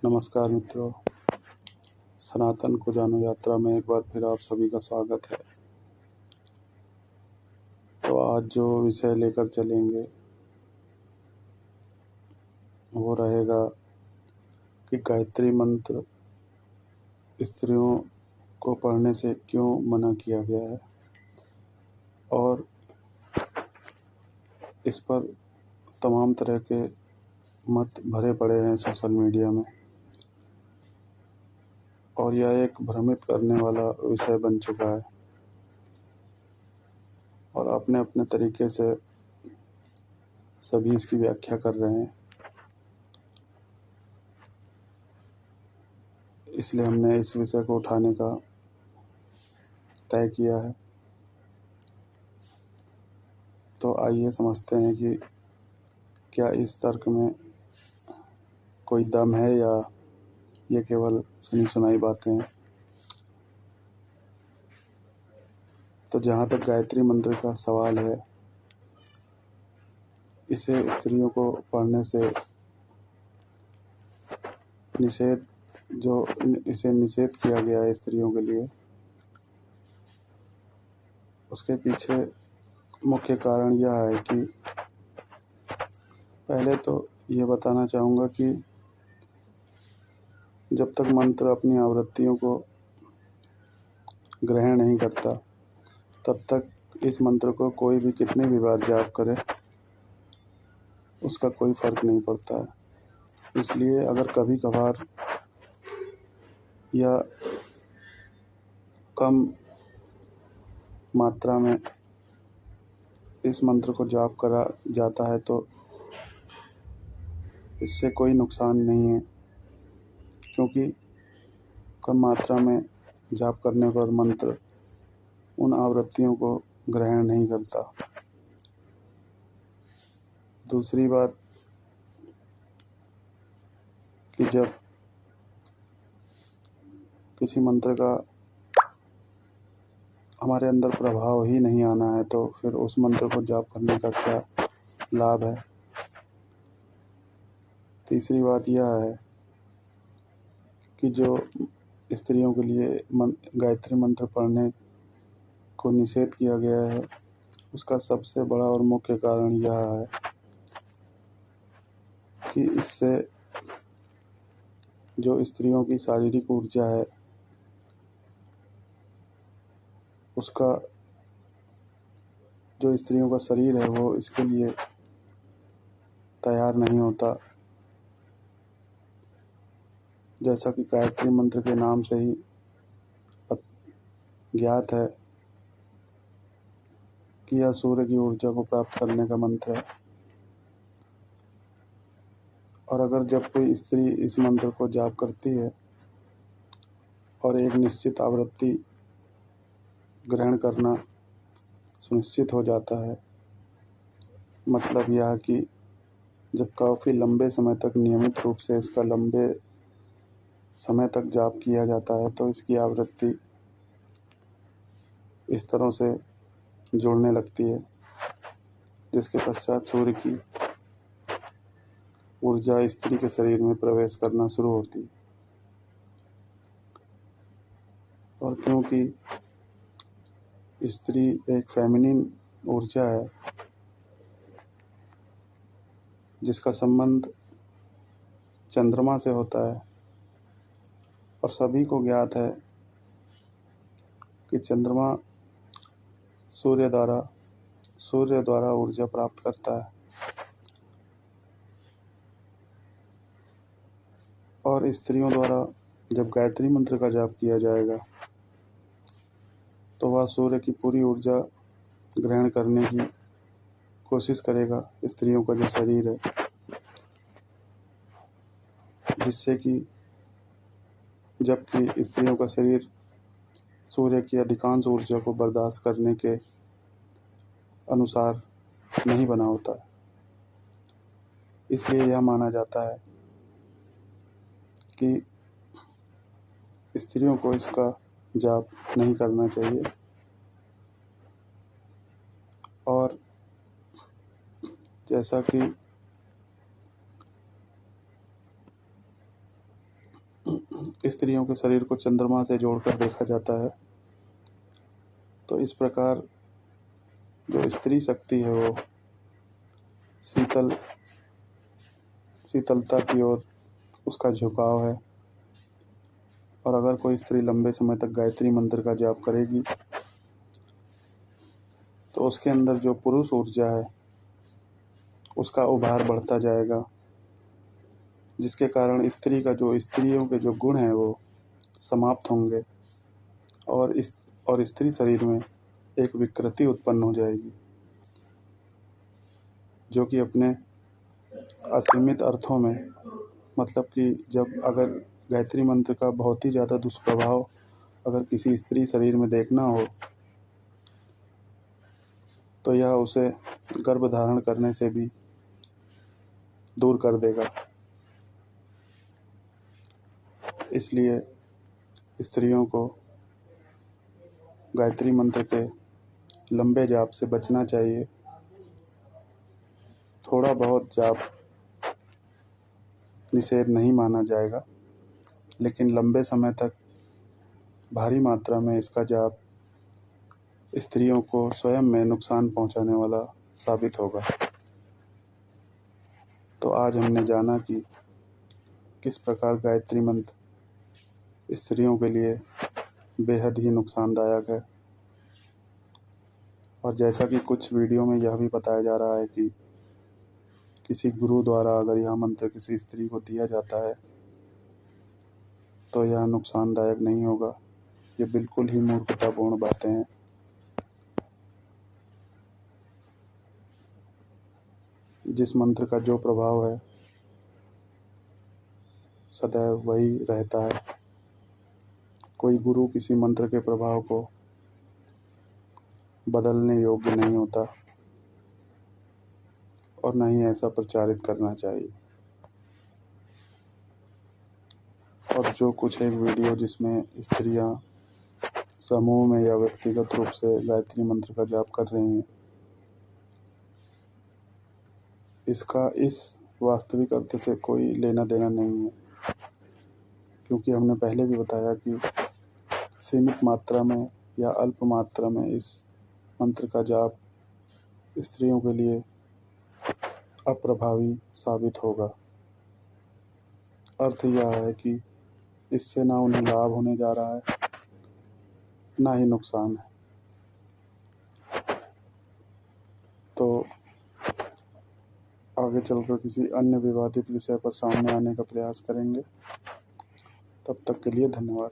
नमस्कार मित्रों, सनातन को जानो यात्रा में एक बार फिर आप सभी का स्वागत है। तो आज जो विषय लेकर चलेंगे वो रहेगा कि गायत्री मंत्र स्त्रियों को पढ़ने से क्यों मना किया गया है और इस पर तमाम तरह के मत भरे पड़े हैं सोशल मीडिया में और यह एक भ्रमित करने वाला विषय बन चुका है और अपने अपने तरीके से सभी इसकी व्याख्या कर रहे हैं। इसलिए हमने इस विषय को उठाने का तय किया है। तो आइए समझते हैं कि क्या इस तर्क में कोई दम है या ये केवल सुनी सुनाई बातें हैं। तो जहाँ तक गायत्री मंत्र का सवाल है, इसे स्त्रियों को पढ़ने से इसे निषेध किया गया है स्त्रियों के लिए, उसके पीछे मुख्य कारण यह है कि पहले तो ये बताना चाहूँगा कि जब तक मंत्र अपनी आवृत्तियों को ग्रहण नहीं करता तब तक इस मंत्र को कोई भी कितनी भी बार जाप करे उसका कोई फर्क नहीं पड़ता है। इसलिए अगर कभी कभार या कम मात्रा में इस मंत्र को जाप करा जाता है तो इससे कोई नुकसान नहीं है, क्योंकि कम मात्रा में जाप करने पर मंत्र उन आवृत्तियों को ग्रहण नहीं करता। दूसरी बात कि जब किसी मंत्र का हमारे अंदर प्रभाव ही नहीं आना है तो फिर उस मंत्र को जाप करने का क्या लाभ है। तीसरी बात यह है कि जो स्त्रियों के लिए गायत्री मंत्र पढ़ने को निषेध किया गया है उसका सबसे बड़ा और मुख्य कारण यह है कि इससे जो स्त्रियों की शारीरिक ऊर्जा है उसका जो स्त्रियों का शरीर है वो इसके लिए तैयार नहीं होता। जैसा कि गायत्री मंत्र के नाम से ही ज्ञात है कि यह सूर्य की ऊर्जा को प्राप्त करने का मंत्र है और अगर जब कोई स्त्री इस मंत्र को जाप करती है और एक निश्चित आवृत्ति ग्रहण करना सुनिश्चित हो जाता है, मतलब यह कि जब काफ़ी लंबे समय तक नियमित रूप से इसका लंबे समय तक जाप किया जाता है तो इसकी आवृत्ति इस तरह से जुड़ने लगती है जिसके पश्चात सूर्य की ऊर्जा स्त्री के शरीर में प्रवेश करना शुरू होती है। और क्योंकि स्त्री एक फेमिनिन ऊर्जा है जिसका संबंध चंद्रमा से होता है और सभी को ज्ञात है कि चंद्रमा सूर्य द्वारा ऊर्जा प्राप्त करता है और स्त्रियों द्वारा जब गायत्री मंत्र का जाप किया जाएगा तो वह सूर्य की पूरी ऊर्जा ग्रहण करने की कोशिश करेगा स्त्रियों का जो शरीर है, जिससे कि जबकि स्त्रियों का शरीर सूर्य की अधिकांश ऊर्जा को बर्दाश्त करने के अनुसार नहीं बना होता है। इसलिए यह माना जाता है कि स्त्रियों को इसका जाप नहीं करना चाहिए। और जैसा कि स्त्रियों के शरीर को चंद्रमा से जोड़कर देखा जाता है। तो इस प्रकार जो स्त्री शक्ति है वो शीतलता की ओर उसका झुकाव है। और अगर कोई स्त्री लंबे समय तक गायत्री मंत्र का जाप करेगी तो उसके अंदर जो पुरुष ऊर्जा है उसका उभार बढ़ता जाएगा, जिसके कारण स्त्रियों के जो गुण हैं वो समाप्त होंगे और स्त्री शरीर में एक विकृति उत्पन्न हो जाएगी, जो कि अपने असीमित अर्थों में, मतलब कि अगर गायत्री मंत्र का बहुत ही ज़्यादा दुष्प्रभाव अगर किसी स्त्री शरीर में देखना हो तो यह उसे गर्भ धारण करने से भी दूर कर देगा। इसलिए स्त्रियों को गायत्री मंत्र के लंबे जाप से बचना चाहिए। थोड़ा बहुत जाप निषेध नहीं माना जाएगा, लेकिन लंबे समय तक भारी मात्रा में इसका जाप स्त्रियों को स्वयं में नुकसान पहुंचाने वाला साबित होगा। तो आज हमने जाना कि किस प्रकार गायत्री मंत्र स्त्रियों के लिए बेहद ही नुकसानदायक है। और जैसा कि कुछ वीडियो में यह भी बताया जा रहा है कि किसी गुरु द्वारा अगर यह मंत्र किसी स्त्री को दिया जाता है तो यह नुकसानदायक नहीं होगा। ये बिल्कुल ही मूर्खतापूर्ण बातें हैं। जिस मंत्र का जो प्रभाव है सदैव वही रहता है। कोई गुरु किसी मंत्र के प्रभाव को बदलने योग्य नहीं होता और न ही ऐसा प्रचारित करना चाहिए। और जो कुछ एक वीडियो जिसमें स्त्रियां समूह में या व्यक्तिगत रूप से गायत्री मंत्र का जाप कर रही हैं, इसका इस वास्तविक अर्थ से कोई लेना देना नहीं है, क्योंकि हमने पहले भी बताया कि सीमित मात्रा में या अल्प मात्रा में इस मंत्र का जाप स्त्रियों के लिए अप्रभावी साबित होगा। अर्थ यह है कि इससे ना उन्हें लाभ होने जा रहा है ना ही नुकसान है। तो आगे चलकर किसी अन्य विवादित विषय पर सामने आने का प्रयास करेंगे। तब तक के लिए धन्यवाद।